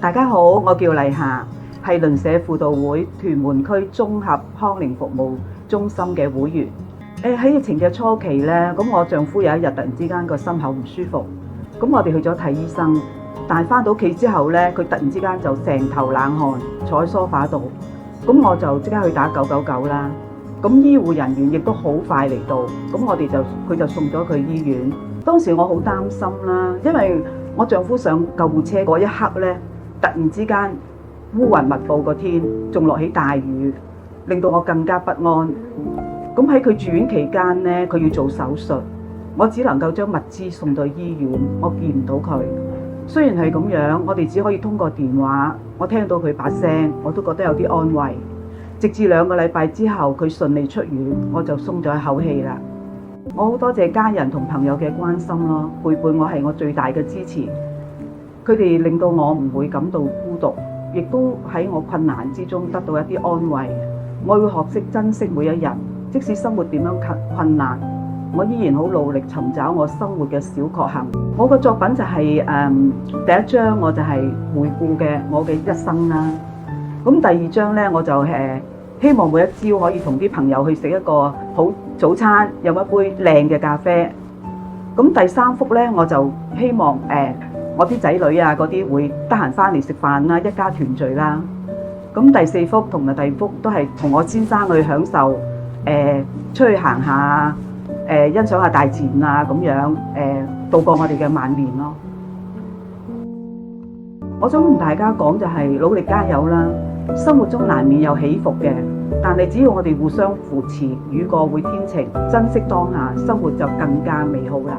大家好，我叫麗霞，係鄰舍輔導會屯門區綜合康寧服務中心嘅會員。喺疫情嘅初期呢，咁我丈夫有一日突然之間個心口唔舒服，咁我哋去咗睇醫生，但係返到屋企之後呢，佢突然之間就成頭冷汗，坐喺梳化度，咁我就即刻去打999啦。咁醫護人員亦都好快嚟到，咁佢就送咗佢醫院。當時我好擔心啦，因為我丈夫上救護車嗰一刻呢，突然之間烏雲密佈個天，仲落起大雨，令到我更加不安。咁喺佢住院期間呢，佢要做手術，我只能夠將物資送到醫院，我見唔到佢。雖然係咁樣，我哋只可以通過電話，我聽到佢把聲，我都覺得有啲安慰。直至2個禮拜之後，佢順利出院，我就鬆咗一口氣啦。我好多謝家人同朋友嘅關心咯，陪伴我係我最大嘅支持。佢哋令到我唔會感到孤獨，亦都喺我困難之中得到一啲安慰。我會學識珍惜每一日，即使生活點樣困難，我依然好努力尋找我生活嘅小確幸。我個作品就係第一章，我就係回顧嘅我嘅一生啦。咁第二章呢，我就希望每一朝可以同啲朋友去食一個好早餐，有一杯靚嘅咖啡。咁第3幅呢，我就希望我啲仔女啊嗰啲會得閒返嚟食飯啦，一家團聚啦。咁第4幅同埋第2幅都係同我先生去享受出去行下欣賞下大自然啊，咁樣度過我哋嘅晚年咯。我想同大家講就係努力加油啦！生活中難免有起伏嘅，但係只要我哋互相扶持，雨過會天晴，珍惜當下，生活就更加美好啦。